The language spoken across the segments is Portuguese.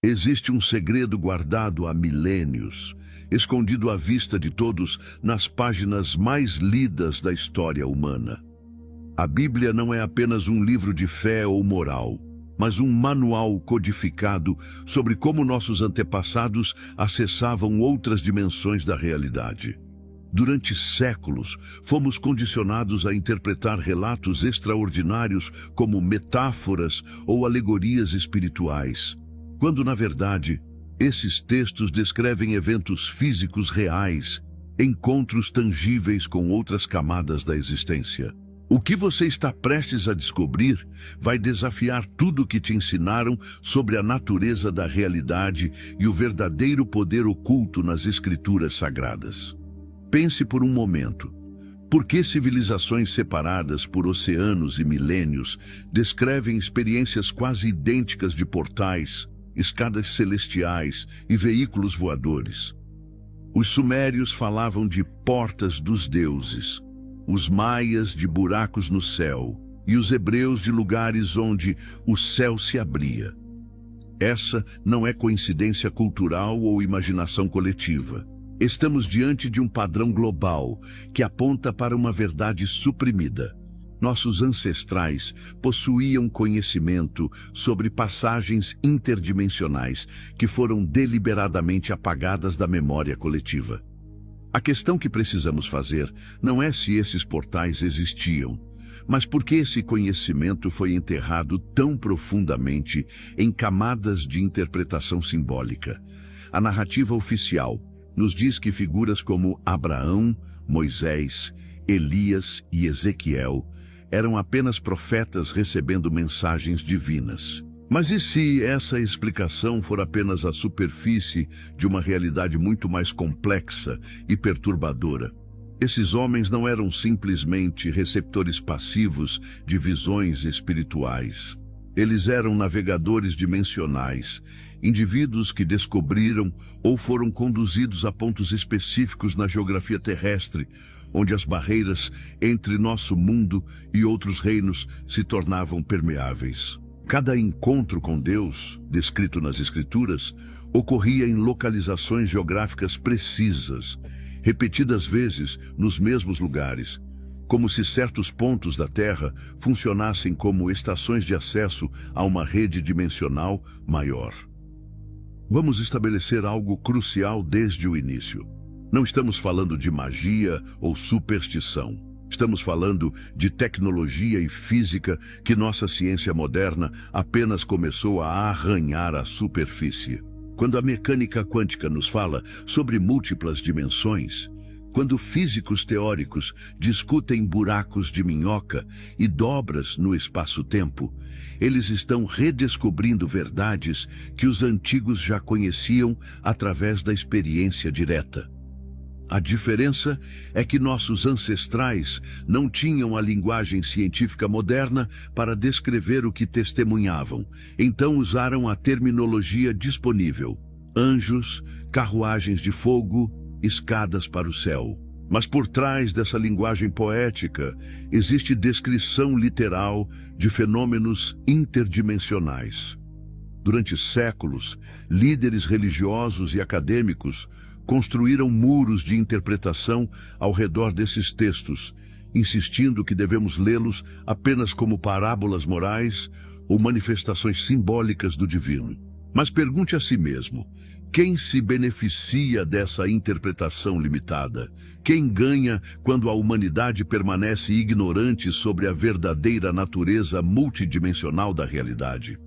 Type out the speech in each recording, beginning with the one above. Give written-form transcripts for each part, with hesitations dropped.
Existe um segredo guardado há milênios, escondido à vista de todos nas páginas mais lidas da história humana. A Bíblia não é apenas um livro de fé ou moral, mas um manual codificado sobre como nossos antepassados acessavam outras dimensões da realidade. Durante séculos, fomos condicionados a interpretar relatos extraordinários como metáforas ou alegorias espirituais, quando, na verdade, esses textos descrevem eventos físicos reais, encontros tangíveis com outras camadas da existência. O que você está prestes a descobrir vai desafiar tudo o que te ensinaram sobre a natureza da realidade e o verdadeiro poder oculto nas escrituras sagradas. Pense por um momento. Por que civilizações separadas por oceanos e milênios descrevem experiências quase idênticas de portais, escadas celestiais e veículos voadores? Os sumérios falavam de portas dos deuses, os maias de buracos no céu e os hebreus de lugares onde o céu se abria. Essa não é coincidência cultural ou imaginação coletiva. Estamos diante de um padrão global que aponta para uma verdade suprimida. Nossos ancestrais possuíam conhecimento sobre passagens interdimensionais que foram deliberadamente apagadas da memória coletiva. A questão que precisamos fazer não é se esses portais existiam, mas por que esse conhecimento foi enterrado tão profundamente em camadas de interpretação simbólica. A narrativa oficial nos diz que figuras como Abraão, Moisés, Elias e Ezequiel eram apenas profetas recebendo mensagens divinas. Mas e se essa explicação for apenas a superfície de uma realidade muito mais complexa e perturbadora? Esses homens não eram simplesmente receptores passivos de visões espirituais. Eles eram navegadores dimensionais, indivíduos que descobriram ou foram conduzidos a pontos específicos na geografia terrestre, onde as barreiras entre nosso mundo e outros reinos se tornavam permeáveis. Cada encontro com Deus, descrito nas Escrituras, ocorria em localizações geográficas precisas, repetidas vezes nos mesmos lugares, como se certos pontos da Terra funcionassem como estações de acesso a uma rede dimensional maior. Vamos estabelecer algo crucial desde o início. Não estamos falando de magia ou superstição. Estamos falando de tecnologia e física que nossa ciência moderna apenas começou a arranhar a superfície. Quando a mecânica quântica nos fala sobre múltiplas dimensões, quando físicos teóricos discutem buracos de minhoca e dobras no espaço-tempo, eles estão redescobrindo verdades que os antigos já conheciam através da experiência direta. A diferença é que nossos ancestrais não tinham a linguagem científica moderna para descrever o que testemunhavam, então usaram a terminologia disponível: anjos, carruagens de fogo, escadas para o céu. Mas por trás dessa linguagem poética existe descrição literal de fenômenos interdimensionais. Durante séculos, líderes religiosos e acadêmicos construíram muros de interpretação ao redor desses textos, insistindo que devemos lê-los apenas como parábolas morais ou manifestações simbólicas do divino. Mas pergunte a si mesmo: quem se beneficia dessa interpretação limitada? Quem ganha quando a humanidade permanece ignorante sobre a verdadeira natureza multidimensional da realidade?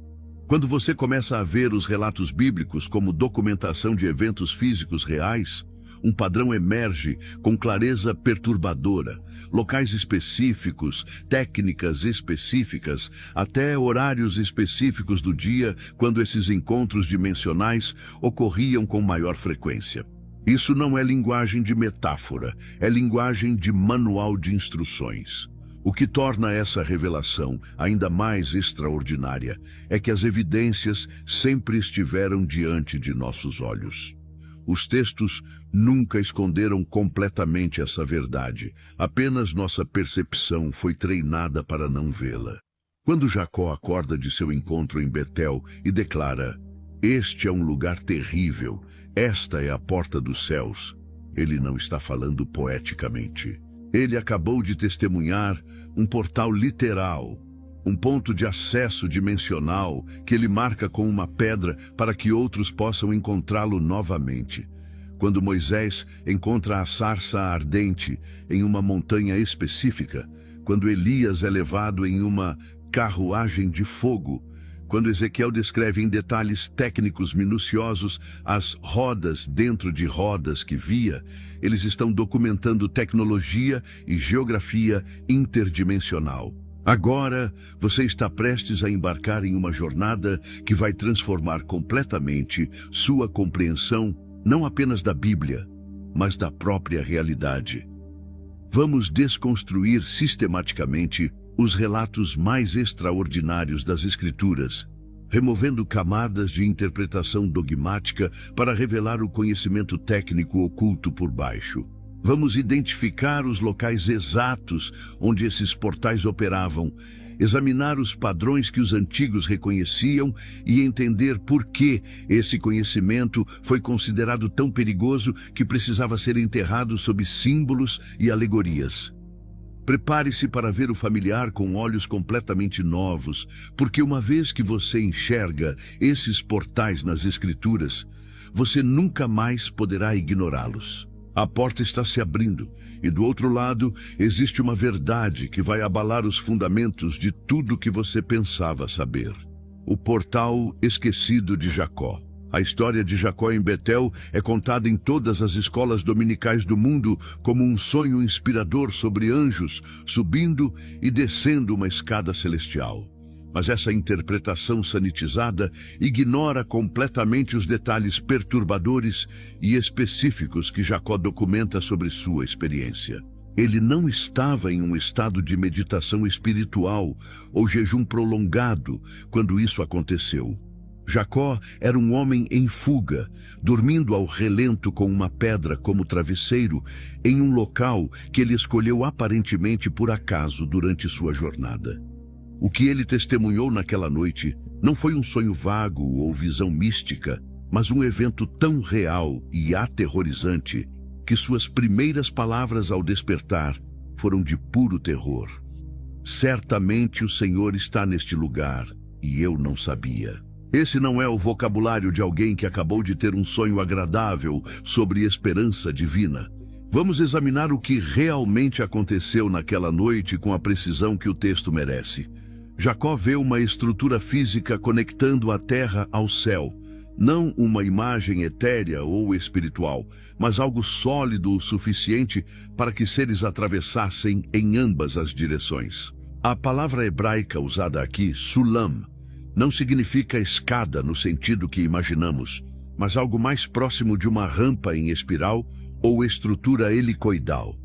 Quando você começa a ver os relatos bíblicos como documentação de eventos físicos reais, um padrão emerge com clareza perturbadora. Locais específicos, técnicas específicas, até horários específicos do dia, quando esses encontros dimensionais ocorriam com maior frequência. Isso não é linguagem de metáfora, é linguagem de manual de instruções. O que torna essa revelação ainda mais extraordinária é que as evidências sempre estiveram diante de nossos olhos. Os textos nunca esconderam completamente essa verdade, apenas nossa percepção foi treinada para não vê-la. Quando Jacó acorda de seu encontro em Betel e declara: Este é um lugar terrível. Esta é a porta dos céus. Ele não está falando poeticamente. Ele acabou de testemunhar um portal literal, um ponto de acesso dimensional que ele marca com uma pedra para que outros possam encontrá-lo novamente. Quando Moisés encontra a sarça ardente em uma montanha específica, quando Elias é levado em uma carruagem de fogo, quando Ezequiel descreve em detalhes técnicos minuciosos as rodas dentro de rodas que via, eles estão documentando tecnologia e geografia interdimensional. Agora, você está prestes a embarcar em uma jornada que vai transformar completamente sua compreensão, não apenas da Bíblia, mas da própria realidade. Vamos desconstruir sistematicamente os relatos mais extraordinários das Escrituras, removendo camadas de interpretação dogmática para revelar o conhecimento técnico oculto por baixo. Vamos identificar os locais exatos onde esses portais operavam, examinar os padrões que os antigos reconheciam e entender por que esse conhecimento foi considerado tão perigoso que precisava ser enterrado sob símbolos e alegorias. Prepare-se para ver o familiar com olhos completamente novos, porque uma vez que você enxerga esses portais nas Escrituras, você nunca mais poderá ignorá-los. A porta está se abrindo, e do outro lado existe uma verdade que vai abalar os fundamentos de tudo que você pensava saber. O portal esquecido de Jacó. A história de Jacó em Betel é contada em todas as escolas dominicais do mundo como um sonho inspirador sobre anjos subindo e descendo uma escada celestial. Mas essa interpretação sanitizada ignora completamente os detalhes perturbadores e específicos que Jacó documenta sobre sua experiência. Ele não estava em um estado de meditação espiritual ou jejum prolongado quando isso aconteceu. Jacó era um homem em fuga, dormindo ao relento com uma pedra como travesseiro, em um local que ele escolheu aparentemente por acaso durante sua jornada. O que ele testemunhou naquela noite não foi um sonho vago ou visão mística, mas um evento tão real e aterrorizante que suas primeiras palavras ao despertar foram de puro terror. Certamente o Senhor está neste lugar, e eu não sabia. Esse não é o vocabulário de alguém que acabou de ter um sonho agradável sobre esperança divina. Vamos examinar o que realmente aconteceu naquela noite com a precisão que o texto merece. Jacó vê uma estrutura física conectando a terra ao céu. Não uma imagem etérea ou espiritual, mas algo sólido o suficiente para que seres atravessassem em ambas as direções. A palavra hebraica usada aqui, sulam, não significa escada no sentido que imaginamos, mas algo mais próximo de uma rampa em espiral ou estrutura helicoidal.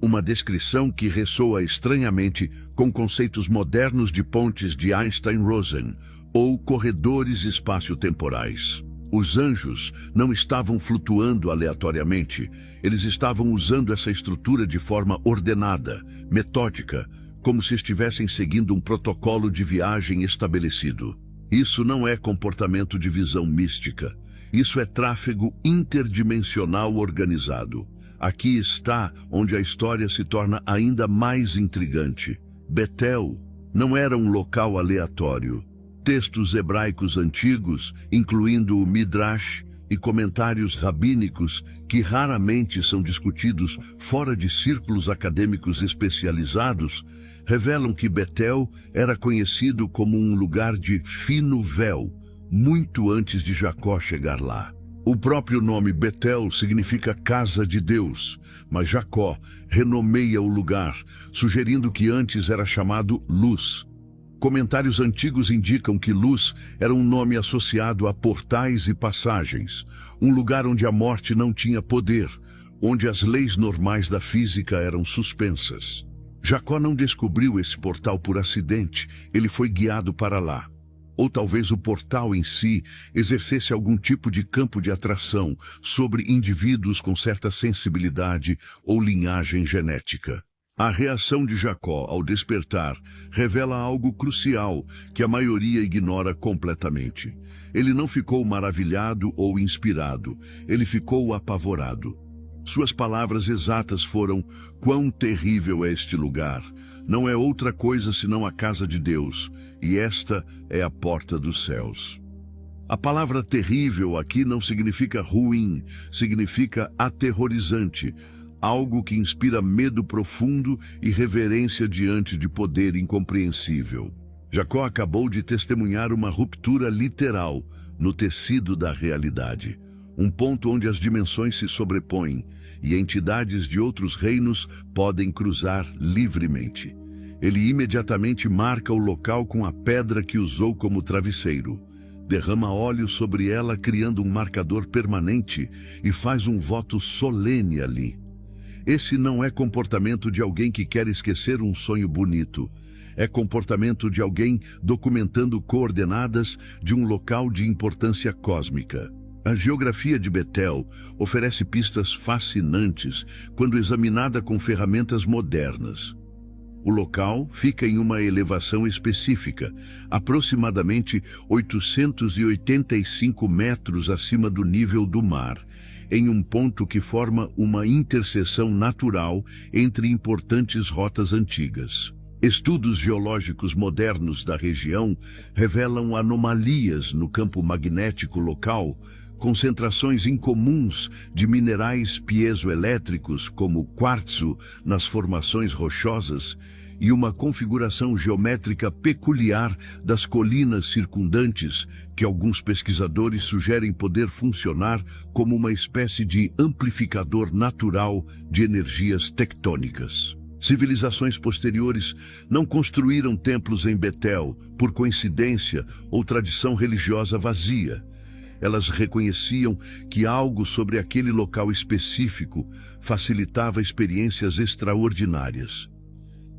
Uma descrição que ressoa estranhamente com conceitos modernos de pontes de Einstein-Rosen ou corredores espaço-temporais. Os anjos não estavam flutuando aleatoriamente, eles estavam usando essa estrutura de forma ordenada, metódica, como se estivessem seguindo um protocolo de viagem estabelecido. Isso não é comportamento de visão mística. Isso é tráfego interdimensional organizado. Aqui está onde a história se torna ainda mais intrigante. Betel não era um local aleatório. Textos hebraicos antigos, incluindo o Midrash e comentários rabínicos que raramente são discutidos fora de círculos acadêmicos especializados, revelam que Betel era conhecido como um lugar de fino véu, muito antes de Jacó chegar lá. O próprio nome Betel significa casa de Deus, mas Jacó renomeia o lugar, sugerindo que antes era chamado Luz. Comentários antigos indicam que Luz era um nome associado a portais e passagens, um lugar onde a morte não tinha poder, onde as leis normais da física eram suspensas. Jacó não descobriu esse portal por acidente, ele foi guiado para lá. Ou talvez o portal em si exercesse algum tipo de campo de atração sobre indivíduos com certa sensibilidade ou linhagem genética. A reação de Jacó ao despertar revela algo crucial que a maioria ignora completamente. Ele não ficou maravilhado ou inspirado, ele ficou apavorado. Suas palavras exatas foram: "Quão terrível é este lugar! Não é outra coisa senão a casa de Deus, e esta é a porta dos céus." A palavra terrível aqui não significa ruim, significa aterrorizante, algo que inspira medo profundo e reverência diante de poder incompreensível. Jacó acabou de testemunhar uma ruptura literal no tecido da realidade, um ponto onde as dimensões se sobrepõem e entidades de outros reinos podem cruzar livremente. Ele imediatamente marca o local com a pedra que usou como travesseiro, derrama óleo sobre ela, criando um marcador permanente, e faz um voto solene ali. Esse não é comportamento de alguém que quer esquecer um sonho bonito. É comportamento de alguém documentando coordenadas de um local de importância cósmica. A geografia de Betel oferece pistas fascinantes quando examinada com ferramentas modernas. O local fica em uma elevação específica, aproximadamente 885 metros acima do nível do mar, em um ponto que forma uma interseção natural entre importantes rotas antigas. Estudos geológicos modernos da região revelam anomalias no campo magnético local, concentrações incomuns de minerais piezoelétricos como quartzo nas formações rochosas e uma configuração geométrica peculiar das colinas circundantes que alguns pesquisadores sugerem poder funcionar como uma espécie de amplificador natural de energias tectônicas. Civilizações posteriores não construíram templos em Betel por coincidência ou tradição religiosa vazia. Elas reconheciam que algo sobre aquele local específico facilitava experiências extraordinárias.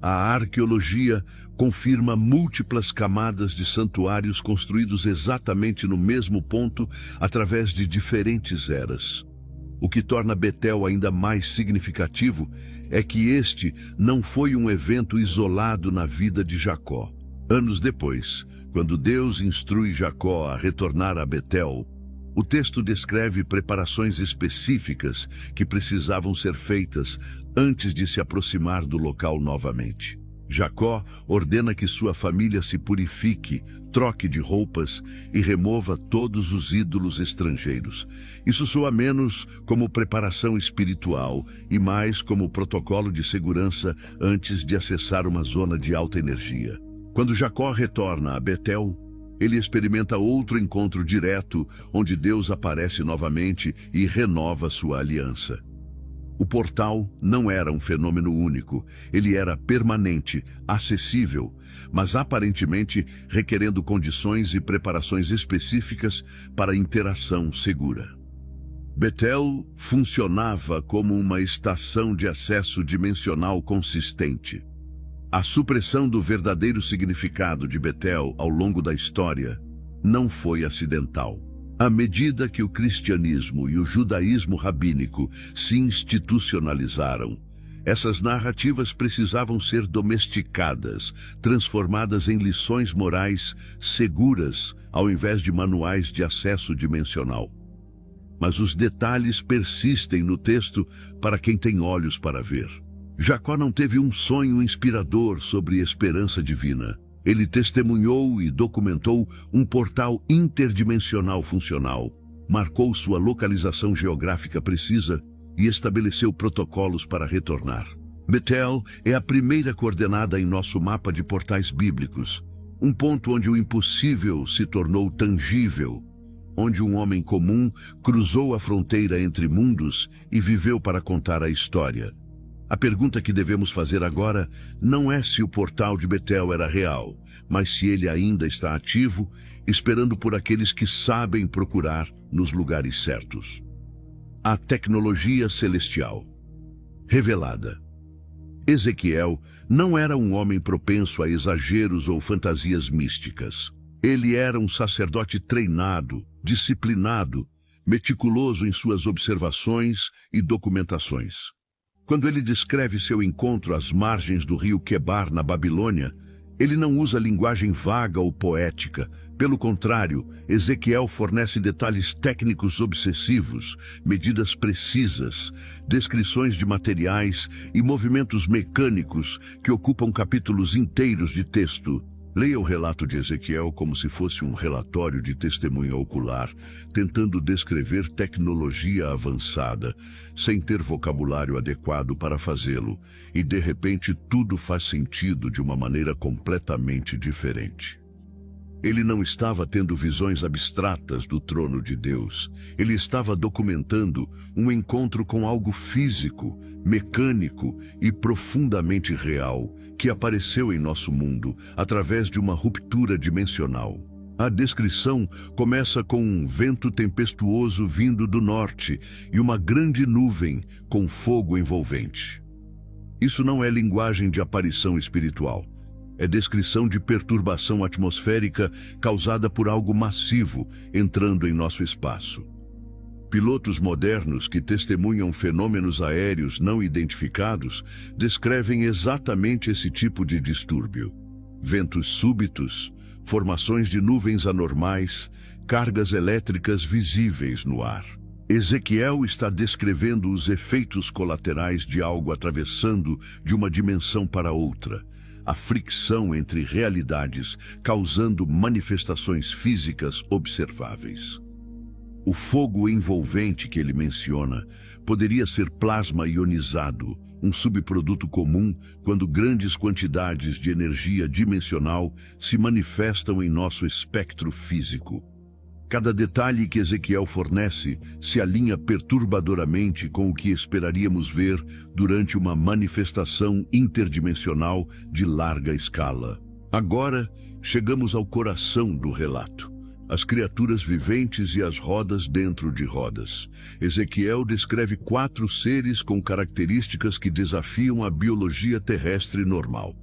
A arqueologia confirma múltiplas camadas de santuários construídos exatamente no mesmo ponto através de diferentes eras. O que torna Betel ainda mais significativo é que este não foi um evento isolado na vida de Jacó. Anos depois, quando Deus instrui Jacó a retornar a Betel, o texto descreve preparações específicas que precisavam ser feitas antes de se aproximar do local novamente. Jacó ordena que sua família se purifique, troque de roupas e remova todos os ídolos estrangeiros. Isso soa menos como preparação espiritual e mais como protocolo de segurança antes de acessar uma zona de alta energia. Quando Jacó retorna a Betel, ele experimenta outro encontro direto, onde Deus aparece novamente e renova sua aliança. O portal não era um fenômeno único, ele era permanente, acessível, mas aparentemente requerendo condições e preparações específicas para interação segura. Betel funcionava como uma estação de acesso dimensional consistente. A supressão do verdadeiro significado de Betel ao longo da história não foi acidental. À medida que o cristianismo e o judaísmo rabínico se institucionalizaram, essas narrativas precisavam ser domesticadas, transformadas em lições morais seguras, ao invés de manuais de acesso dimensional. Mas os detalhes persistem no texto para quem tem olhos para ver. Jacó não teve um sonho inspirador sobre esperança divina. Ele testemunhou e documentou um portal interdimensional funcional, marcou sua localização geográfica precisa e estabeleceu protocolos para retornar. Betel é a primeira coordenada em nosso mapa de portais bíblicos, um ponto onde o impossível se tornou tangível, onde um homem comum cruzou a fronteira entre mundos e viveu para contar a história. A pergunta que devemos fazer agora não é se o portal de Betel era real, mas se ele ainda está ativo, esperando por aqueles que sabem procurar nos lugares certos. A tecnologia celestial. Revelada. Ezequiel não era um homem propenso a exageros ou fantasias místicas. Ele era um sacerdote treinado, disciplinado, meticuloso em suas observações e documentações. Quando ele descreve seu encontro às margens do rio Quebar, na Babilônia, ele não usa linguagem vaga ou poética. Pelo contrário, Ezequiel fornece detalhes técnicos obsessivos, medidas precisas, descrições de materiais e movimentos mecânicos que ocupam capítulos inteiros de texto. Leia o relato de Ezequiel como se fosse um relatório de testemunha ocular, tentando descrever tecnologia avançada, sem ter vocabulário adequado para fazê-lo, e de repente tudo faz sentido de uma maneira completamente diferente. Ele não estava tendo visões abstratas do trono de Deus. Ele estava documentando um encontro com algo físico, mecânico e profundamente real, que apareceu em nosso mundo através de uma ruptura dimensional. A descrição começa com um vento tempestuoso vindo do norte e uma grande nuvem com fogo envolvente. Isso não é linguagem de aparição espiritual. É descrição de perturbação atmosférica causada por algo massivo entrando em nosso espaço. Pilotos modernos que testemunham fenômenos aéreos não identificados descrevem exatamente esse tipo de distúrbio. Ventos súbitos, formações de nuvens anormais, cargas elétricas visíveis no ar. Ezequiel está descrevendo os efeitos colaterais de algo atravessando de uma dimensão para outra. A fricção entre realidades, causando manifestações físicas observáveis. O fogo envolvente que ele menciona poderia ser plasma ionizado, um subproduto comum quando grandes quantidades de energia dimensional se manifestam em nosso espectro físico. Cada detalhe que Ezequiel fornece se alinha perturbadoramente com o que esperaríamos ver durante uma manifestação interdimensional de larga escala. Agora, chegamos ao coração do relato. As criaturas viventes e as rodas dentro de rodas. Ezequiel descreve 4 seres com características que desafiam a biologia terrestre normal.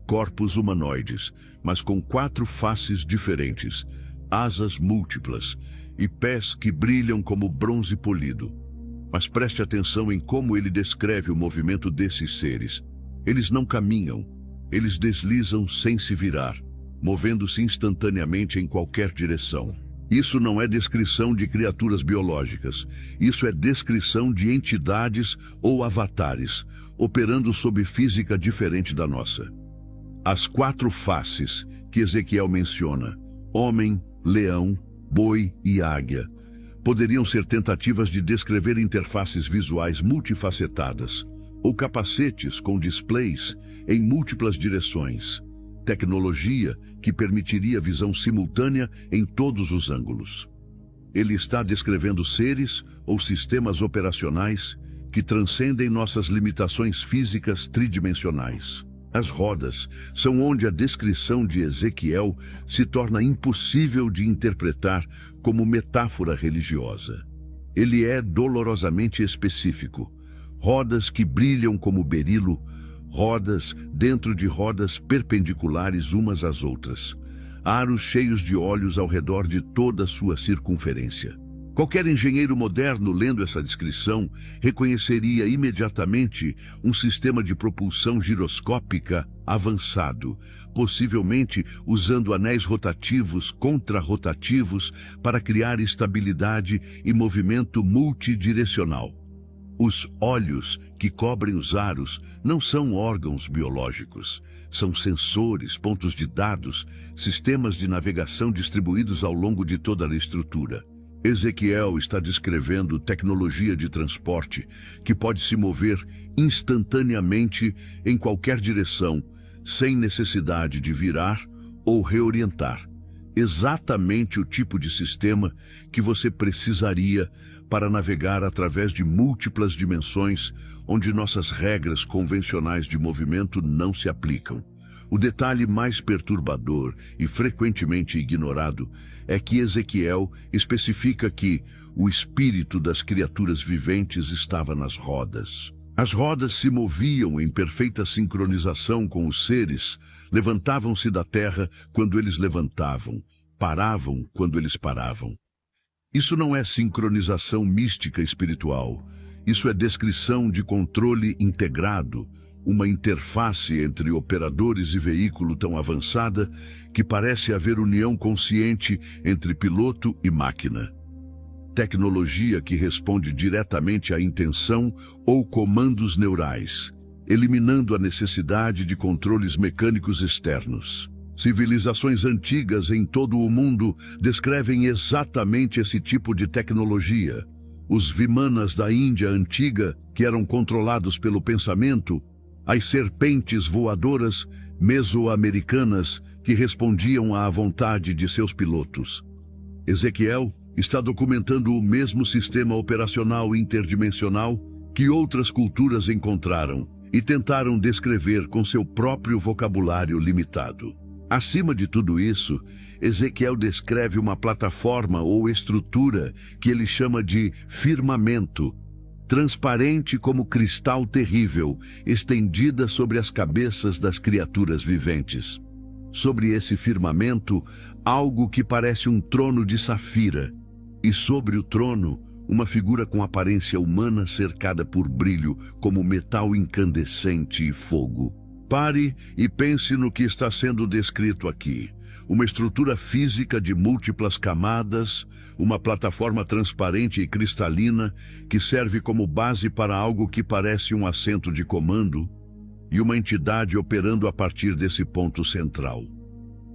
Corpos humanoides, mas com 4 faces diferentes, asas múltiplas e pés que brilham como bronze polido. Mas preste atenção em como ele descreve o movimento desses seres. Eles não caminham, eles deslizam sem se virar, movendo-se instantaneamente em qualquer direção. Isso não é descrição de criaturas biológicas, isso é descrição de entidades ou avatares, operando sob física diferente da nossa. As 4 faces que Ezequiel menciona, homem, leão, boi e águia, poderiam ser tentativas de descrever interfaces visuais multifacetadas, ou capacetes com displays em múltiplas direções, tecnologia que permitiria visão simultânea em todos os ângulos. Ele está descrevendo seres ou sistemas operacionais que transcendem nossas limitações físicas tridimensionais. As rodas são onde a descrição de Ezequiel se torna impossível de interpretar como metáfora religiosa. Ele é dolorosamente específico. Rodas que brilham como berilo, rodas dentro de rodas perpendiculares umas às outras. Aros cheios de olhos ao redor de toda a sua circunferência. Qualquer engenheiro moderno lendo essa descrição reconheceria imediatamente um sistema de propulsão giroscópica avançado, possivelmente usando anéis rotativos contrarrotativos para criar estabilidade e movimento multidirecional. Os olhos que cobrem os aros não são órgãos biológicos, são sensores, pontos de dados, sistemas de navegação distribuídos ao longo de toda a estrutura. Ezequiel está descrevendo tecnologia de transporte que pode se mover instantaneamente em qualquer direção, sem necessidade de virar ou reorientar. Exatamente o tipo de sistema que você precisaria para navegar através de múltiplas dimensões onde nossas regras convencionais de movimento não se aplicam. O detalhe mais perturbador e frequentemente ignorado é que Ezequiel especifica que o espírito das criaturas viventes estava nas rodas. As rodas se moviam em perfeita sincronização com os seres, levantavam-se da terra quando eles levantavam, paravam quando eles paravam. Isso não é sincronização mística espiritual, Isso é descrição de controle integrado, uma interface entre operadores e veículo tão avançada que parece haver união consciente entre piloto e máquina. Tecnologia que responde diretamente à intenção ou comandos neurais, eliminando a necessidade de controles mecânicos externos. Civilizações antigas em todo o mundo descrevem exatamente esse tipo de tecnologia. Os Vimanas da Índia antiga, que eram controlados pelo pensamento, as serpentes voadoras mesoamericanas que respondiam à vontade de seus pilotos. Ezequiel está documentando o mesmo sistema operacional interdimensional que outras culturas encontraram e tentaram descrever com seu próprio vocabulário limitado. Acima de tudo isso, Ezequiel descreve uma plataforma ou estrutura que ele chama de firmamento, transparente como cristal terrível, estendida sobre as cabeças das criaturas viventes. Sobre esse firmamento, algo que parece um trono de safira, e sobre o trono, uma figura com aparência humana cercada por brilho como metal incandescente e fogo. Pare e pense no que está sendo descrito aqui. Uma estrutura física de múltiplas camadas, uma plataforma transparente e cristalina que serve como base para algo que parece um assento de comando e uma entidade operando a partir desse ponto central.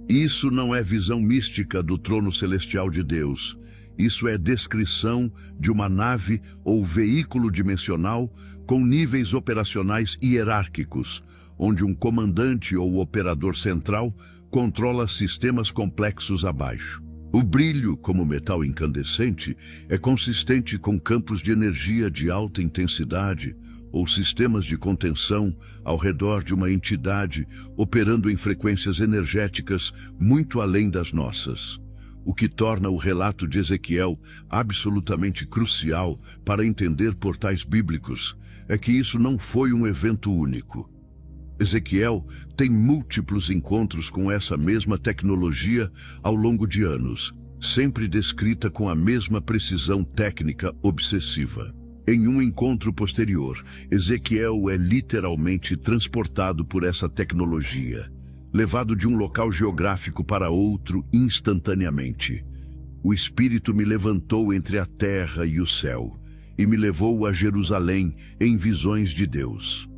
Isso não é visão mística do trono celestial de Deus. Isso é descrição de uma nave ou veículo dimensional com níveis operacionais hierárquicos, onde um comandante ou operador central controla sistemas complexos abaixo. O brilho, como metal incandescente, é consistente com campos de energia de alta intensidade ou sistemas de contenção ao redor de uma entidade operando em frequências energéticas muito além das nossas. O que torna o relato de Ezequiel absolutamente crucial para entender portais bíblicos é que isso não foi um evento único. Ezequiel tem múltiplos encontros com essa mesma tecnologia ao longo de anos, sempre descrita com a mesma precisão técnica obsessiva. Em um encontro posterior, Ezequiel é literalmente transportado por essa tecnologia, levado de um local geográfico para outro instantaneamente. O Espírito me levantou entre a terra e o céu, e me levou a Jerusalém em visões de Deus.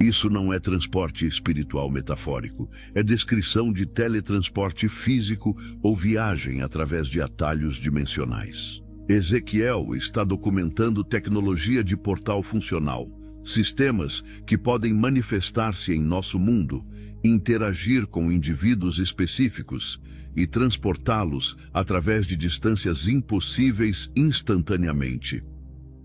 Isso não é transporte espiritual metafórico, é descrição de teletransporte físico ou viagem através de atalhos dimensionais. Ezequiel está documentando tecnologia de portal funcional, sistemas que podem manifestar-se em nosso mundo, interagir com indivíduos específicos e transportá-los através de distâncias impossíveis instantaneamente.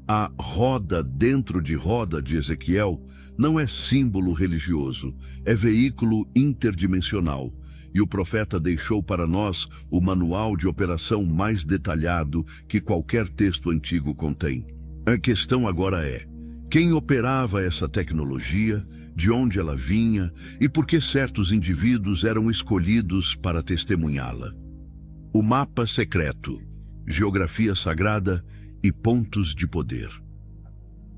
A roda dentro de roda de Ezequiel não é símbolo religioso, é veículo interdimensional, e o profeta deixou para nós o manual de operação mais detalhado que qualquer texto antigo contém. A questão agora é: quem operava essa tecnologia, de onde ela vinha e por que certos indivíduos eram escolhidos para testemunhá-la? O mapa secreto, geografia sagrada e pontos de poder.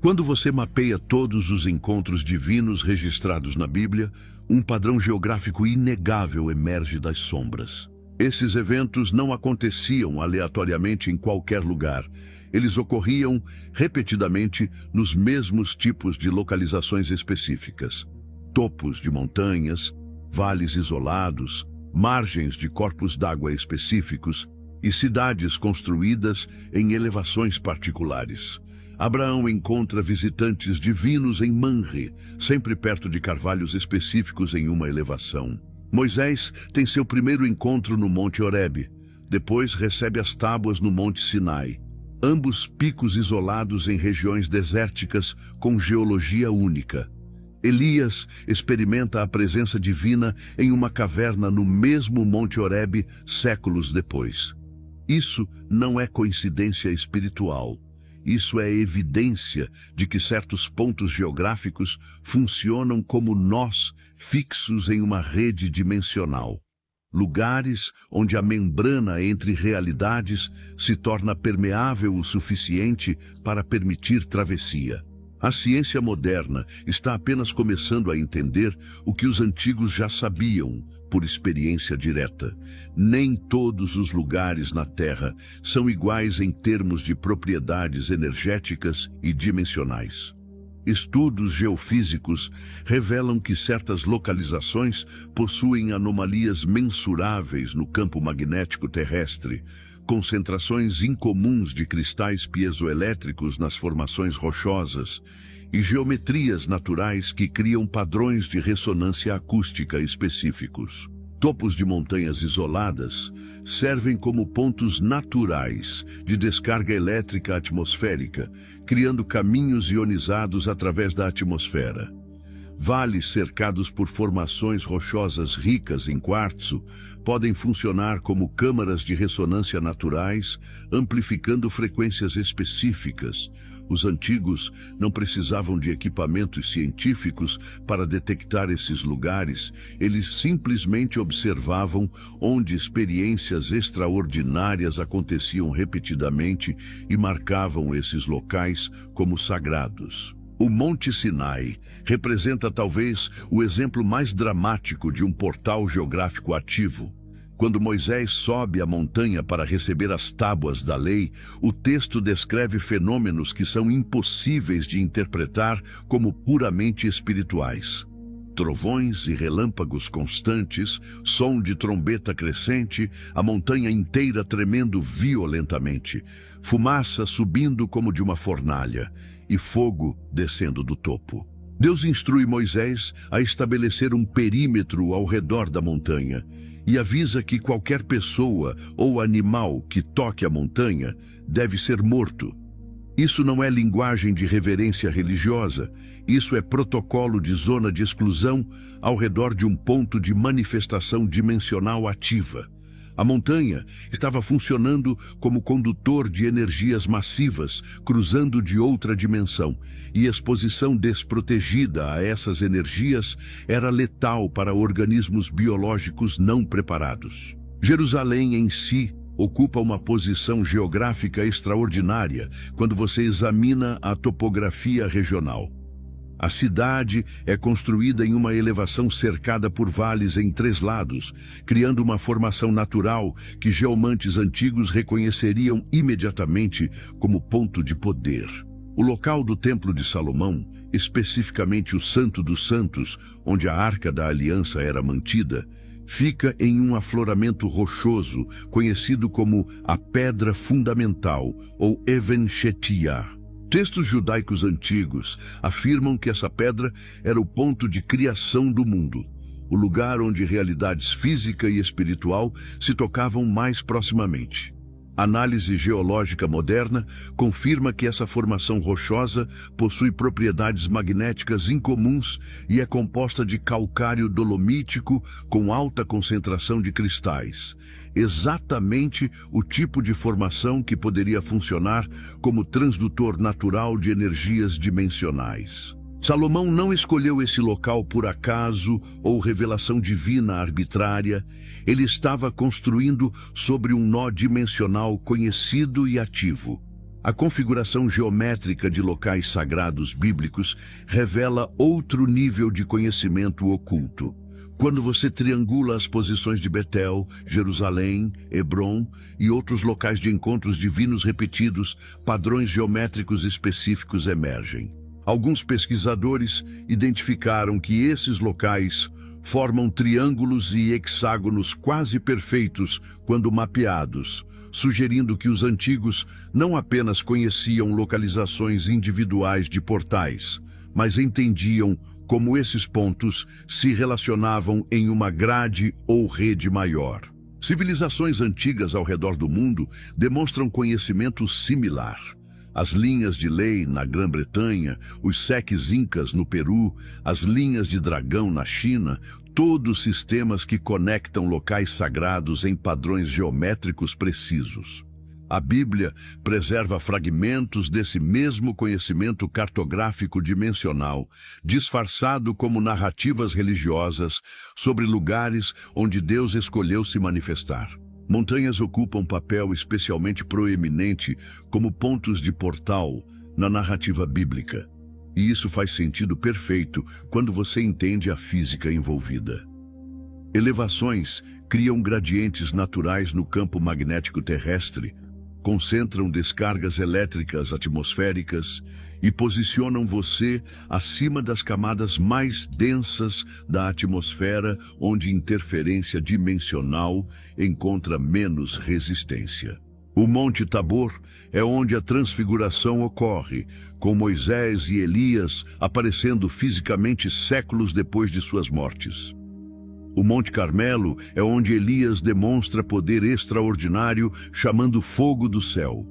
Quando você mapeia todos os encontros divinos registrados na Bíblia, um padrão geográfico inegável emerge das sombras. Esses eventos não aconteciam aleatoriamente em qualquer lugar. Eles ocorriam repetidamente nos mesmos tipos de localizações específicas: topos de montanhas, vales isolados, margens de corpos d'água específicos e cidades construídas em elevações particulares. Abraão encontra visitantes divinos em Manre, sempre perto de carvalhos específicos em uma elevação. Moisés tem seu primeiro encontro no Monte Horebe. Depois recebe as tábuas no Monte Sinai. Ambos picos isolados em regiões desérticas com geologia única. Elias experimenta a presença divina em uma caverna no mesmo Monte Horebe séculos depois. Isso não é coincidência espiritual. Isso é evidência de que certos pontos geográficos funcionam como nós fixos em uma rede dimensional. lugares onde a membrana entre realidades se torna permeável o suficiente para permitir travessia. A ciência moderna está apenas começando a entender o que os antigos já sabiam por experiência direta. Nem todos os lugares na Terra são iguais em termos de propriedades energéticas e dimensionais. Estudos geofísicos revelam que certas localizações possuem anomalias mensuráveis no campo magnético terrestre, concentrações incomuns de cristais piezoelétricos nas formações rochosas e geometrias naturais que criam padrões de ressonância acústica específicos. Topos de montanhas isoladas servem como pontos naturais de descarga elétrica atmosférica, criando caminhos ionizados através da atmosfera. Vales cercados por formações rochosas ricas em quartzo podem funcionar como câmaras de ressonância naturais, amplificando frequências específicas. Os antigos não precisavam de equipamentos científicos para detectar esses lugares, eles simplesmente observavam onde experiências extraordinárias aconteciam repetidamente e marcavam esses locais como sagrados. O Monte Sinai representa talvez o exemplo mais dramático de um portal geográfico ativo. Quando Moisés sobe a montanha para receber as tábuas da lei, o texto descreve fenômenos que são impossíveis de interpretar como puramente espirituais. Trovões e relâmpagos constantes, som de trombeta crescente, a montanha inteira tremendo violentamente, fumaça subindo como de uma fornalha e fogo descendo do topo. Deus instrui Moisés a estabelecer um perímetro ao redor da montanha e avisa que qualquer pessoa ou animal que toque a montanha deve ser morto. Isso não é linguagem de reverência religiosa, isso é protocolo de zona de exclusão ao redor de um ponto de manifestação dimensional ativa. A montanha estava funcionando como condutor de energias massivas, cruzando de outra dimensão, e exposição desprotegida a essas energias era letal para organismos biológicos não preparados. Jerusalém em si ocupa uma posição geográfica extraordinária quando você examina a topografia regional. A cidade é construída em uma elevação cercada por vales em 3 lados, criando uma formação natural que geomantes antigos reconheceriam imediatamente como ponto de poder. O local do Templo de Salomão, especificamente o Santo dos Santos, onde a Arca da Aliança era mantida, fica em um afloramento rochoso conhecido como a Pedra Fundamental ou Even Shetia. Textos judaicos antigos afirmam que essa pedra era o ponto de criação do mundo, o lugar onde realidades física e espiritual se tocavam mais proximamente. A análise geológica moderna confirma que essa formação rochosa possui propriedades magnéticas incomuns e é composta de calcário dolomítico com alta concentração de cristais. Exatamente o tipo de formação que poderia funcionar como transdutor natural de energias dimensionais. Salomão não escolheu esse local por acaso ou revelação divina arbitrária. Ele estava construindo sobre um nó dimensional conhecido e ativo. A configuração geométrica de locais sagrados bíblicos revela outro nível de conhecimento oculto. Quando você triangula as posições de Betel, Jerusalém, Hebrom e outros locais de encontros divinos repetidos, padrões geométricos específicos emergem. Alguns pesquisadores identificaram que esses locais formam triângulos e hexágonos quase perfeitos quando mapeados, sugerindo que os antigos não apenas conheciam localizações individuais de portais, mas entendiam como esses pontos se relacionavam em uma grade ou rede maior. Civilizações antigas ao redor do mundo demonstram conhecimento similar. As linhas de lei na Grã-Bretanha, os seques incas no Peru, as linhas de dragão na China, todos sistemas que conectam locais sagrados em padrões geométricos precisos. A Bíblia preserva fragmentos desse mesmo conhecimento cartográfico dimensional, disfarçado como narrativas religiosas sobre lugares onde Deus escolheu se manifestar. Montanhas ocupam papel especialmente proeminente como pontos de portal na narrativa bíblica. E isso faz sentido perfeito quando você entende a física envolvida. Elevações criam gradientes naturais no campo magnético terrestre, concentram descargas elétricas atmosféricas e posicionam você acima das camadas mais densas da atmosfera, onde interferência dimensional encontra menos resistência. O Monte Tabor é onde a transfiguração ocorre, com Moisés e Elias aparecendo fisicamente séculos depois de suas mortes. O Monte Carmelo é onde Elias demonstra poder extraordinário, chamando fogo do céu.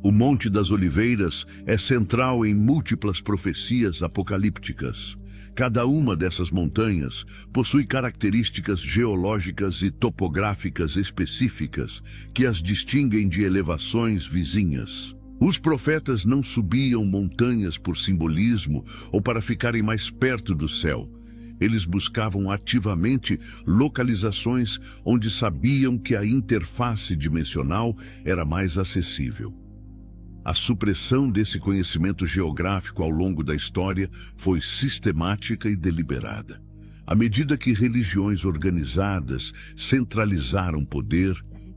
O Monte das Oliveiras é central em múltiplas profecias apocalípticas. Cada uma dessas montanhas possui características geológicas e topográficas específicas que as distinguem de elevações vizinhas. Os profetas não subiam montanhas por simbolismo ou para ficarem mais perto do céu. Eles buscavam ativamente localizações onde sabiam que a interface dimensional era mais acessível. A supressão desse conhecimento geográfico ao longo da história foi sistemática e deliberada. À medida que religiões organizadas centralizaram poder,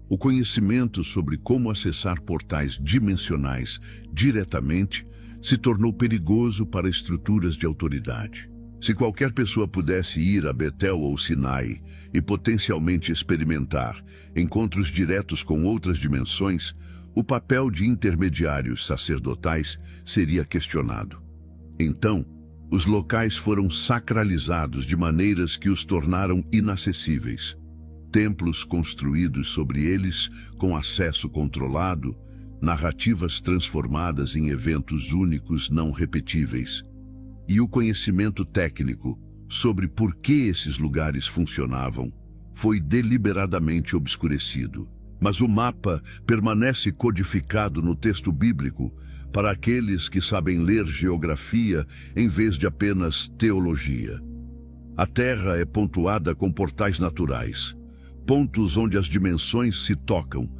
o conhecimento sobre como acessar portais dimensionais diretamente se tornou perigoso para estruturas de autoridade. Se qualquer pessoa pudesse ir a Betel ou Sinai e potencialmente experimentar encontros diretos com outras dimensões, o papel de intermediários sacerdotais seria questionado. Então, os locais foram sacralizados de maneiras que os tornaram inacessíveis. Templos construídos sobre eles com acesso controlado, narrativas transformadas em eventos únicos não repetíveis. E o conhecimento técnico sobre por que esses lugares funcionavam foi deliberadamente obscurecido. Mas o mapa permanece codificado no texto bíblico para aqueles que sabem ler geografia em vez de apenas teologia. A Terra é pontuada com portais naturais, pontos onde as dimensões se tocam,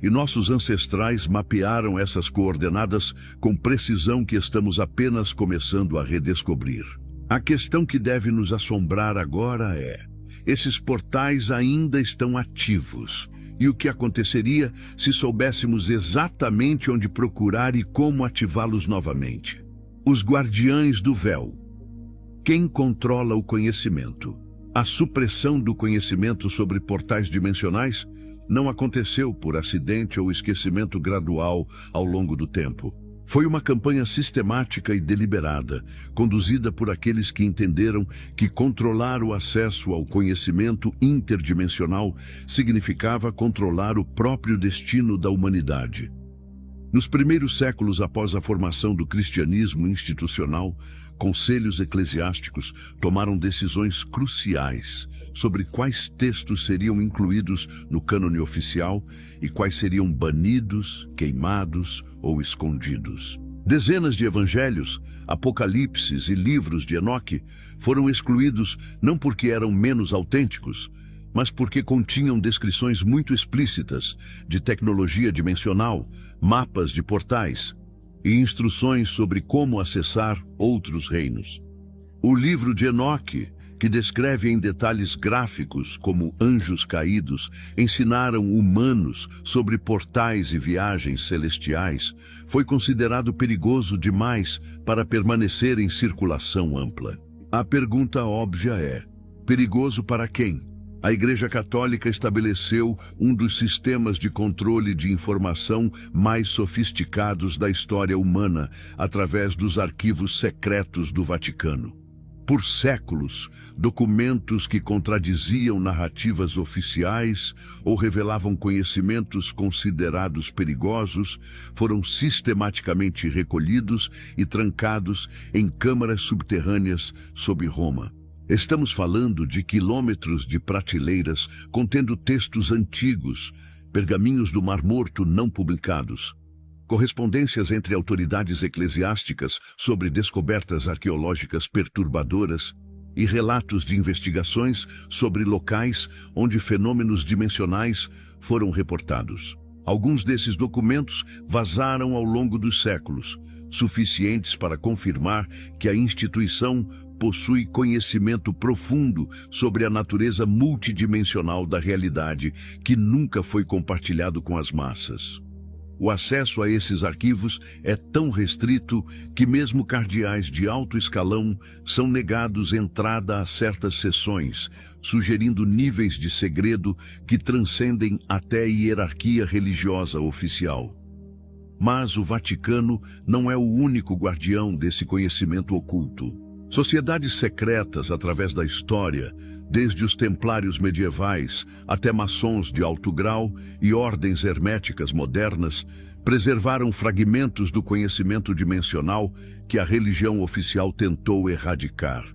e nossos ancestrais mapearam essas coordenadas com precisão que estamos apenas começando a redescobrir. A questão que deve nos assombrar agora é: esses portais ainda estão ativos? E o que aconteceria se soubéssemos exatamente onde procurar e como ativá-los novamente? Os guardiães do véu. Quem controla o conhecimento? A supressão do conhecimento sobre portais dimensionais não aconteceu por acidente ou esquecimento gradual ao longo do tempo. Foi uma campanha sistemática e deliberada, conduzida por aqueles que entenderam que controlar o acesso ao conhecimento interdimensional significava controlar o próprio destino da humanidade. Nos primeiros séculos após a formação do cristianismo institucional, conselhos eclesiásticos tomaram decisões cruciais sobre quais textos seriam incluídos no cânone oficial e quais seriam banidos, queimados ou escondidos. Dezenas de evangelhos, apocalipses e livros de Enoque foram excluídos não porque eram menos autênticos, mas porque continham descrições muito explícitas de tecnologia dimensional, mapas de portais e instruções sobre como acessar outros reinos. O livro de Enoque, que descreve em detalhes gráficos como anjos caídos ensinaram humanos sobre portais e viagens celestiais, foi considerado perigoso demais para permanecer em circulação ampla. A pergunta óbvia é: perigoso para quem? A Igreja Católica estabeleceu um dos sistemas de controle de informação mais sofisticados da história humana através dos arquivos secretos do Vaticano. Por séculos, documentos que contradiziam narrativas oficiais ou revelavam conhecimentos considerados perigosos foram sistematicamente recolhidos e trancados em câmaras subterrâneas sob Roma. Estamos falando de quilômetros de prateleiras contendo textos antigos, pergaminhos do Mar Morto não publicados, correspondências entre autoridades eclesiásticas sobre descobertas arqueológicas perturbadoras e relatos de investigações sobre locais onde fenômenos dimensionais foram reportados. Alguns desses documentos vazaram ao longo dos séculos, suficientes para confirmar que a instituição possui conhecimento profundo sobre a natureza multidimensional da realidade que nunca foi compartilhado com as massas. O acesso a esses arquivos é tão restrito que mesmo cardeais de alto escalão são negados entrada a certas sessões, sugerindo níveis de segredo que transcendem até a hierarquia religiosa oficial. Mas o Vaticano não é o único guardião desse conhecimento oculto. Sociedades secretas através da história, desde os templários medievais até maçons de alto grau e ordens herméticas modernas, preservaram fragmentos do conhecimento dimensional que a religião oficial tentou erradicar.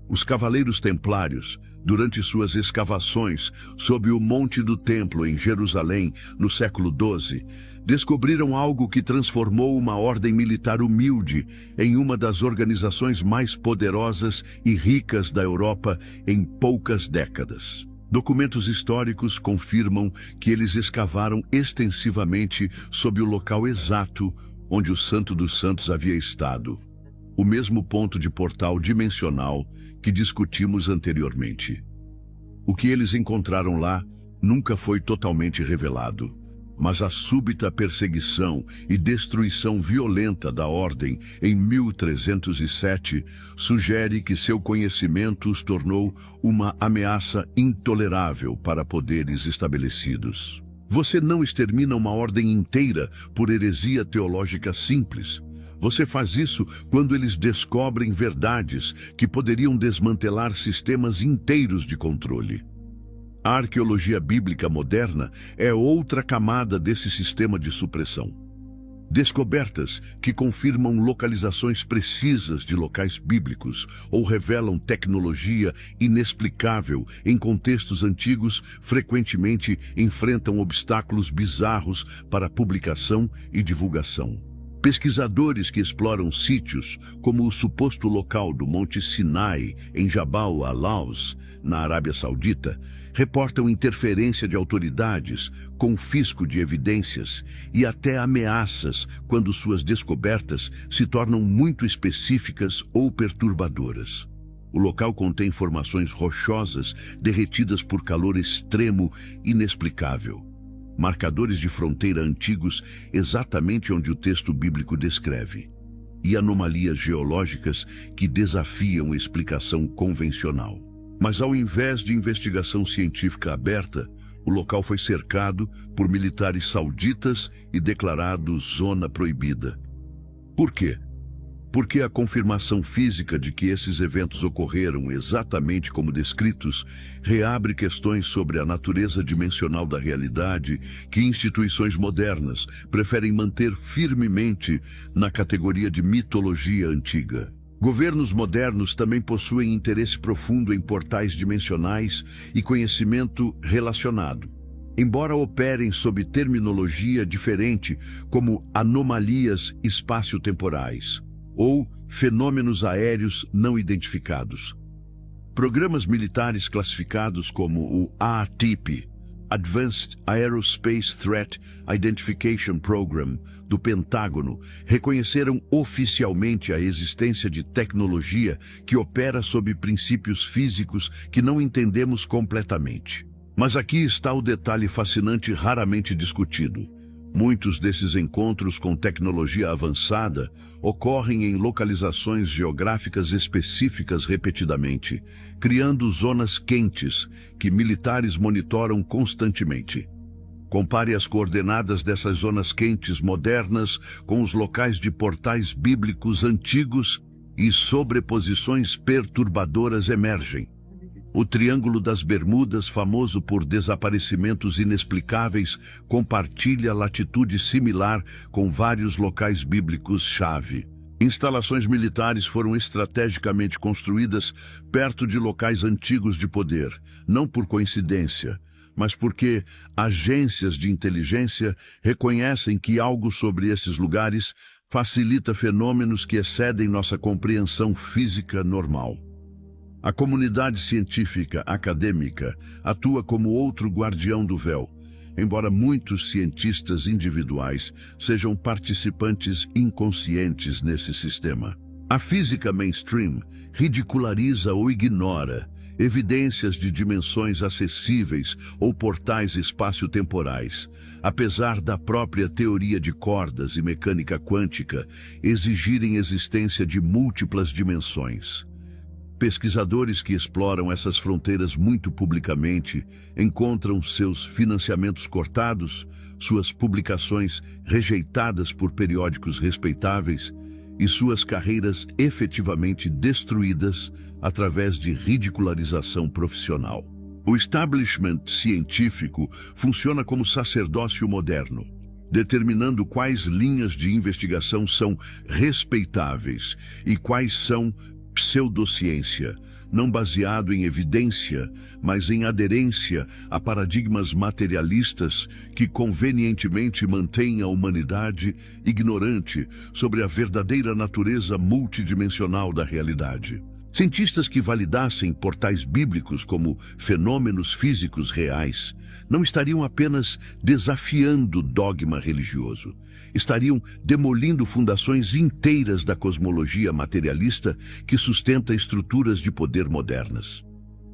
Os cavaleiros templários, durante suas escavações sob o Monte do Templo em Jerusalém, no século XII, descobriram algo que transformou uma ordem militar humilde em uma das organizações mais poderosas e ricas da Europa em poucas décadas. Documentos históricos confirmam que eles escavaram extensivamente sob o local exato onde o Santo dos Santos havia estado, o mesmo ponto de portal dimensional que discutimos anteriormente. O que eles encontraram lá nunca foi totalmente revelado, mas a súbita perseguição e destruição violenta da ordem em 1307 sugere que seu conhecimento os tornou uma ameaça intolerável para poderes estabelecidos. Você não extermina uma ordem inteira por heresia teológica simples. Você faz isso quando eles descobrem verdades que poderiam desmantelar sistemas inteiros de controle. A arqueologia bíblica moderna é outra camada desse sistema de supressão. Descobertas que confirmam localizações precisas de locais bíblicos ou revelam tecnologia inexplicável em contextos antigos frequentemente enfrentam obstáculos bizarros para publicação e divulgação. Pesquisadores que exploram sítios, como o suposto local do Monte Sinai, em Jabal al-Laus, na Arábia Saudita, reportam interferência de autoridades, confisco de evidências e até ameaças quando suas descobertas se tornam muito específicas ou perturbadoras. O local contém formações rochosas derretidas por calor extremo inexplicável. Marcadores de fronteira antigos exatamente onde o texto bíblico descreve, e anomalias geológicas que desafiam a explicação convencional. Mas ao invés de investigação científica aberta, o local foi cercado por militares sauditas e declarado zona proibida. Por quê? Porque a confirmação física de que esses eventos ocorreram exatamente como descritos reabre questões sobre a natureza dimensional da realidade que instituições modernas preferem manter firmemente na categoria de mitologia antiga. Governos modernos também possuem interesse profundo em portais dimensionais e conhecimento relacionado, embora operem sob terminologia diferente, como anomalias espaço-temporais ou fenômenos aéreos não identificados. Programas militares classificados como o AATIP, Advanced Aerospace Threat Identification Program, do Pentágono, reconheceram oficialmente a existência de tecnologia que opera sob princípios físicos que não entendemos completamente. Mas aqui está o detalhe fascinante raramente discutido. Muitos desses encontros com tecnologia avançada ocorrem em localizações geográficas específicas repetidamente, criando zonas quentes que militares monitoram constantemente. Compare as coordenadas dessas zonas quentes modernas com os locais de portais bíblicos antigos e sobreposições perturbadoras emergem. O Triângulo das Bermudas, famoso por desaparecimentos inexplicáveis, compartilha latitude similar com vários locais bíblicos-chave. Instalações militares foram estrategicamente construídas perto de locais antigos de poder, não por coincidência, mas porque agências de inteligência reconhecem que algo sobre esses lugares facilita fenômenos que excedem nossa compreensão física normal. A comunidade científica acadêmica atua como outro guardião do véu, embora muitos cientistas individuais sejam participantes inconscientes nesse sistema. A física mainstream ridiculariza ou ignora evidências de dimensões acessíveis ou portais espaço-temporais, apesar da própria teoria de cordas e mecânica quântica exigirem existência de múltiplas dimensões. Pesquisadores que exploram essas fronteiras muito publicamente encontram seus financiamentos cortados, suas publicações rejeitadas por periódicos respeitáveis e suas carreiras efetivamente destruídas através de ridicularização profissional. O establishment científico funciona como sacerdócio moderno, determinando quais linhas de investigação são respeitáveis e quais são pseudociência, não baseado em evidência, mas em aderência a paradigmas materialistas que convenientemente mantêm a humanidade ignorante sobre a verdadeira natureza multidimensional da realidade. Cientistas que validassem portais bíblicos como fenômenos físicos reais não estariam apenas desafiando o dogma religioso, estariam demolindo fundações inteiras da cosmologia materialista que sustenta estruturas de poder modernas.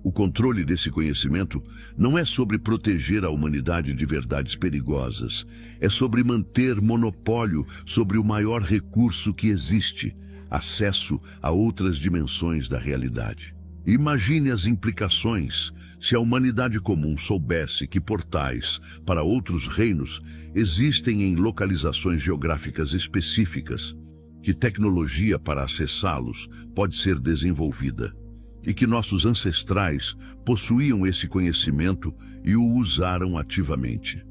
O controle desse conhecimento não é sobre proteger a humanidade de verdades perigosas, é sobre manter monopólio sobre o maior recurso que existe, acesso a outras dimensões da realidade. Imagine as implicações se a humanidade comum soubesse que portais para outros reinos existem em localizações geográficas específicas, que tecnologia para acessá-los pode ser desenvolvida, e que nossos ancestrais possuíam esse conhecimento e o usaram ativamente.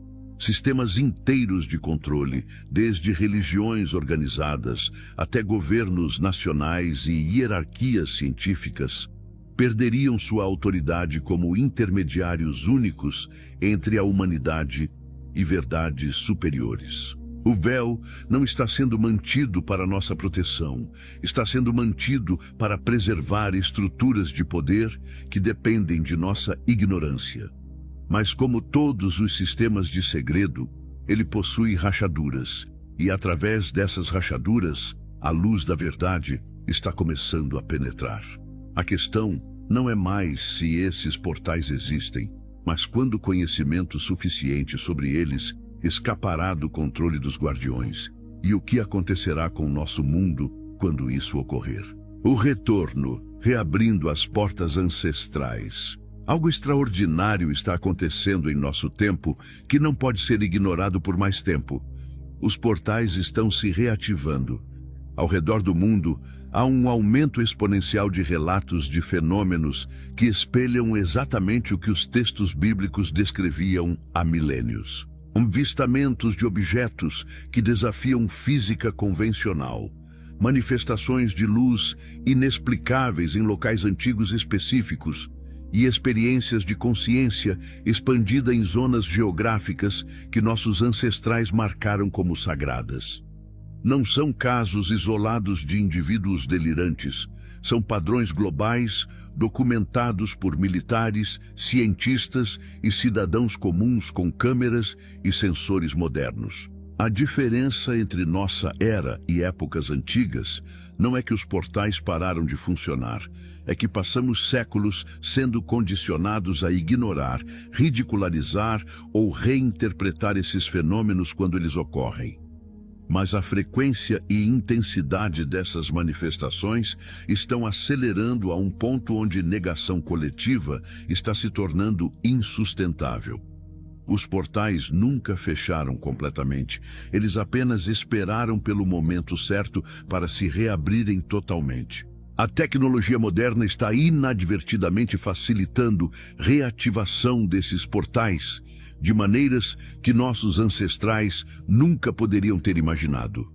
Sistemas inteiros de controle, desde religiões organizadas até governos nacionais e hierarquias científicas, perderiam sua autoridade como intermediários únicos entre a humanidade e verdades superiores. O véu não está sendo mantido para nossa proteção, está sendo mantido para preservar estruturas de poder que dependem de nossa ignorância. Mas como todos os sistemas de segredo, ele possui rachaduras, e através dessas rachaduras, a luz da verdade está começando a penetrar. A questão não é mais se esses portais existem, mas quando conhecimento suficiente sobre eles escapará do controle dos guardiões, e o que acontecerá com o nosso mundo quando isso ocorrer. O retorno, reabrindo as portas ancestrais. Algo extraordinário está acontecendo em nosso tempo que não pode ser ignorado por mais tempo. Os portais estão se reativando. Ao redor do mundo, há um aumento exponencial de relatos de fenômenos que espelham exatamente o que os textos bíblicos descreviam há milênios. Avistamentos de objetos que desafiam física convencional. Manifestações de luz inexplicáveis em locais antigos específicos, e experiências de consciência expandida em zonas geográficas que nossos ancestrais marcaram como sagradas. Não são casos isolados de indivíduos delirantes, são padrões globais documentados por militares, cientistas e cidadãos comuns com câmeras e sensores modernos. A diferença entre nossa era e épocas antigas não é que os portais pararam de funcionar, é que passamos séculos sendo condicionados a ignorar, ridicularizar ou reinterpretar esses fenômenos quando eles ocorrem. Mas a frequência e intensidade dessas manifestações estão acelerando a um ponto onde negação coletiva está se tornando insustentável. Os portais nunca fecharam completamente, eles apenas esperaram pelo momento certo para se reabrirem totalmente. A tecnologia moderna está inadvertidamente facilitando reativação desses portais, de maneiras que nossos ancestrais nunca poderiam ter imaginado.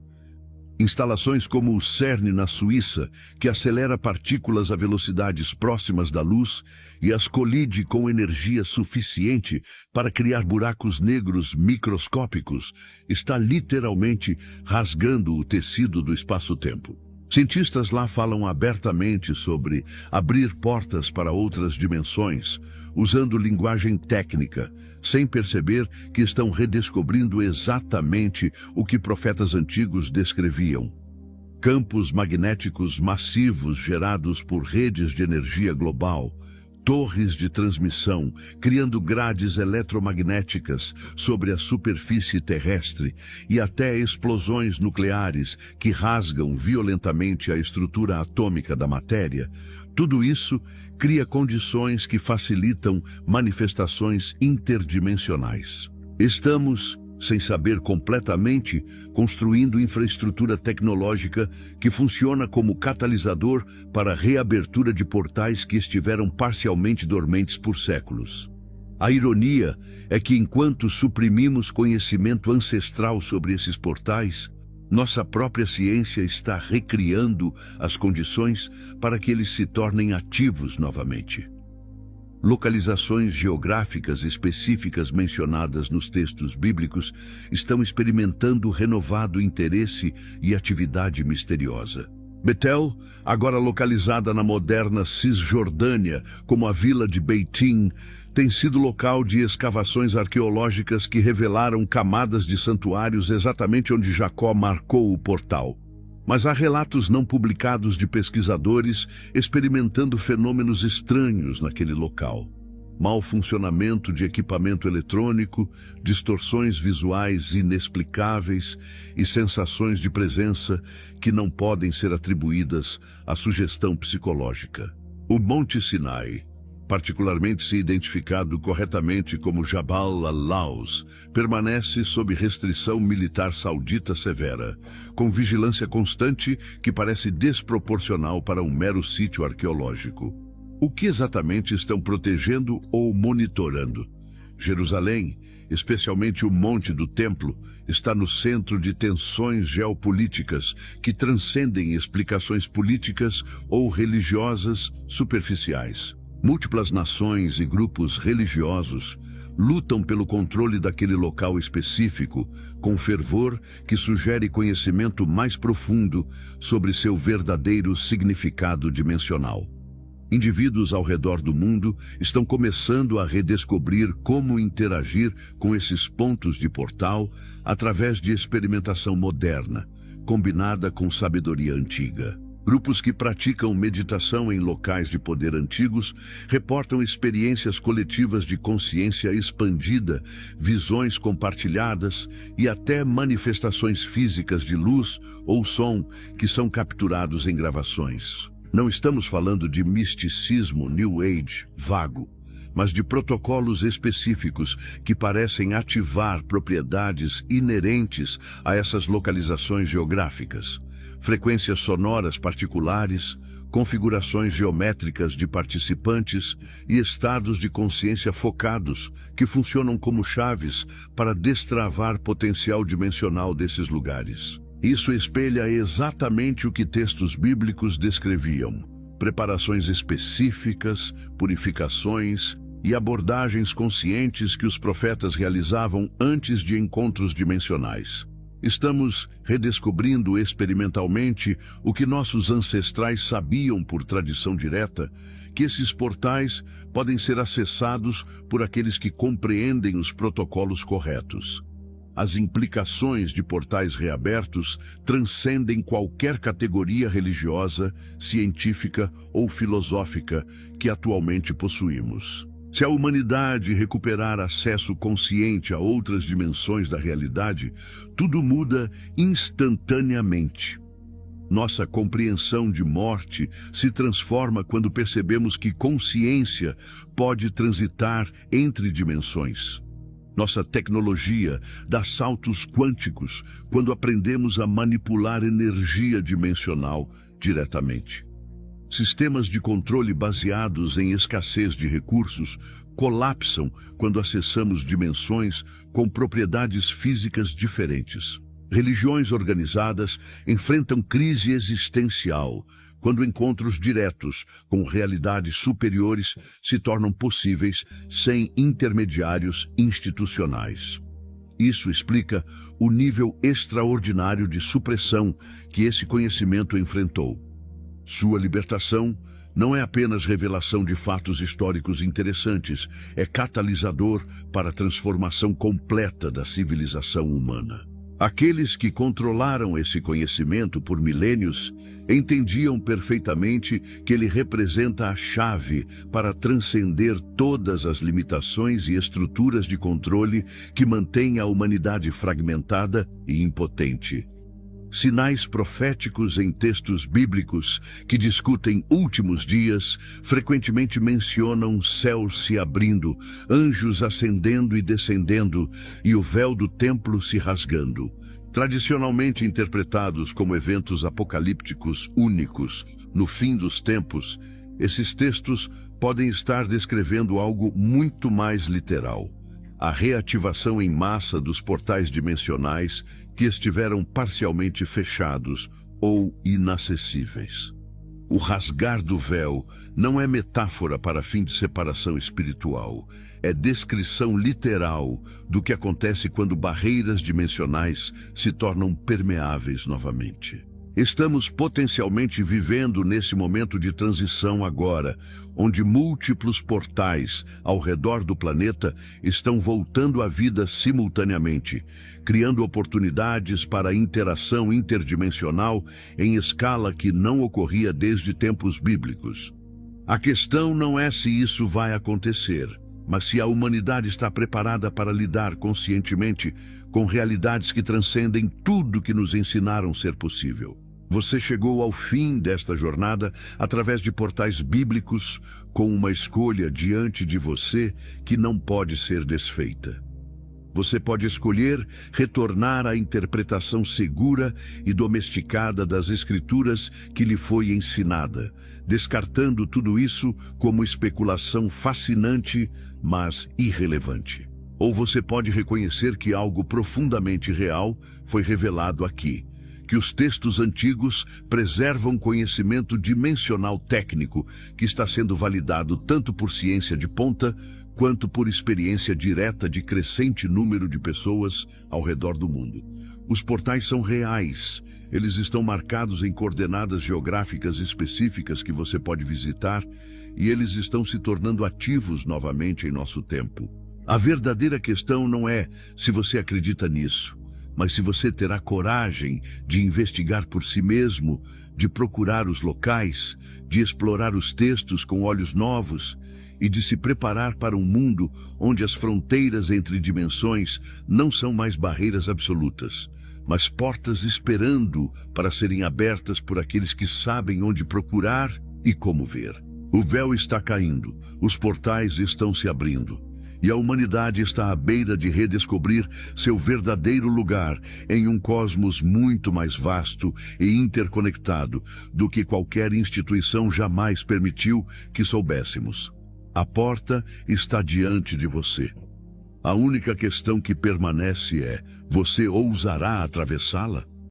Instalações como o CERN na Suíça, que acelera partículas a velocidades próximas da luz e as colide com energia suficiente para criar buracos negros microscópicos, está literalmente rasgando o tecido do espaço-tempo. Cientistas lá falam abertamente sobre abrir portas para outras dimensões, usando linguagem técnica, sem perceber que estão redescobrindo exatamente o que profetas antigos descreviam. Campos magnéticos massivos gerados por redes de energia global, torres de transmissão, criando grades eletromagnéticas sobre a superfície terrestre e até explosões nucleares que rasgam violentamente a estrutura atômica da matéria. Tudo isso cria condições que facilitam manifestações interdimensionais. Estamos, sem saber completamente, construindo infraestrutura tecnológica que funciona como catalisador para a reabertura de portais que estiveram parcialmente dormentes por séculos. A ironia é que enquanto suprimimos conhecimento ancestral sobre esses portais, nossa própria ciência está recriando as condições para que eles se tornem ativos novamente. Localizações geográficas específicas mencionadas nos textos bíblicos estão experimentando renovado interesse e atividade misteriosa. Betel, agora localizada na moderna Cisjordânia, como a vila de Beitim, tem sido local de escavações arqueológicas que revelaram camadas de santuários exatamente onde Jacó marcou o portal. Mas há relatos não publicados de pesquisadores experimentando fenômenos estranhos naquele local. Mau funcionamento de equipamento eletrônico, distorções visuais inexplicáveis e sensações de presença que não podem ser atribuídas à sugestão psicológica. O Monte Sinai, particularmente se identificado corretamente como Jabal al-Lawz, permanece sob restrição militar saudita severa, com vigilância constante que parece desproporcional para um mero sítio arqueológico. O que exatamente estão protegendo ou monitorando? Jerusalém, especialmente o Monte do Templo, está no centro de tensões geopolíticas que transcendem explicações políticas ou religiosas superficiais. Múltiplas nações e grupos religiosos lutam pelo controle daquele local específico, com fervor que sugere conhecimento mais profundo sobre seu verdadeiro significado dimensional. Indivíduos ao redor do mundo estão começando a redescobrir como interagir com esses pontos de portal através de experimentação moderna, combinada com sabedoria antiga. Grupos que praticam meditação em locais de poder antigos reportam experiências coletivas de consciência expandida, visões compartilhadas e até manifestações físicas de luz ou som que são capturados em gravações. Não estamos falando de misticismo New Age vago, mas de protocolos específicos que parecem ativar propriedades inerentes a essas localizações geográficas. Frequências sonoras particulares, configurações geométricas de participantes e estados de consciência focados que funcionam como chaves para destravar potencial dimensional desses lugares. Isso espelha exatamente o que textos bíblicos descreviam: preparações específicas, purificações e abordagens conscientes que os profetas realizavam antes de encontros dimensionais. Estamos redescobrindo experimentalmente o que nossos ancestrais sabiam por tradição direta, que esses portais podem ser acessados por aqueles que compreendem os protocolos corretos. As implicações de portais reabertos transcendem qualquer categoria religiosa, científica ou filosófica que atualmente possuímos. Se a humanidade recuperar acesso consciente a outras dimensões da realidade, tudo muda instantaneamente. Nossa compreensão de morte se transforma quando percebemos que consciência pode transitar entre dimensões. Nossa tecnologia dá saltos quânticos quando aprendemos a manipular energia dimensional diretamente. Sistemas de controle baseados em escassez de recursos colapsam quando acessamos dimensões com propriedades físicas diferentes. Religiões organizadas enfrentam crise existencial quando encontros diretos com realidades superiores se tornam possíveis sem intermediários institucionais. Isso explica o nível extraordinário de supressão que esse conhecimento enfrentou. Sua libertação não é apenas revelação de fatos históricos interessantes, é catalisador para a transformação completa da civilização humana. Aqueles que controlaram esse conhecimento por milênios entendiam perfeitamente que ele representa a chave para transcender todas as limitações e estruturas de controle que mantêm a humanidade fragmentada e impotente. Sinais proféticos em textos bíblicos que discutem últimos dias frequentemente mencionam céus se abrindo, anjos ascendendo e descendendo e o véu do templo se rasgando. Tradicionalmente interpretados como eventos apocalípticos únicos no fim dos tempos, esses textos podem estar descrevendo algo muito mais literal: a reativação em massa dos portais dimensionais que estiveram parcialmente fechados ou inacessíveis. O rasgar do véu não é metáfora para fim de separação espiritual, é descrição literal do que acontece quando barreiras dimensionais se tornam permeáveis novamente. Estamos potencialmente vivendo nesse momento de transição agora, onde múltiplos portais ao redor do planeta estão voltando à vida simultaneamente, criando oportunidades para a interação interdimensional em escala que não ocorria desde tempos bíblicos. A questão não é se isso vai acontecer, mas se a humanidade está preparada para lidar conscientemente com realidades que transcendem tudo que nos ensinaram ser possível. Você chegou ao fim desta jornada através de portais bíblicos, com uma escolha diante de você que não pode ser desfeita. Você pode escolher retornar à interpretação segura e domesticada das Escrituras que lhe foi ensinada, descartando tudo isso como especulação fascinante, mas irrelevante. Ou você pode reconhecer que algo profundamente real foi revelado aqui, que os textos antigos preservam conhecimento dimensional técnico que está sendo validado tanto por ciência de ponta quanto por experiência direta de crescente número de pessoas ao redor do mundo. Os portais são reais, eles estão marcados em coordenadas geográficas específicas que você pode visitar e eles estão se tornando ativos novamente em nosso tempo. A verdadeira questão não é se você acredita nisso, mas se você terá coragem de investigar por si mesmo, de procurar os locais, de explorar os textos com olhos novos e de se preparar para um mundo onde as fronteiras entre dimensões não são mais barreiras absolutas, mas portas esperando para serem abertas por aqueles que sabem onde procurar e como ver. O véu está caindo, os portais estão se abrindo. E a humanidade está à beira de redescobrir seu verdadeiro lugar em um cosmos muito mais vasto e interconectado do que qualquer instituição jamais permitiu que soubéssemos. A porta está diante de você. A única questão que permanece é: você ousará atravessá-la?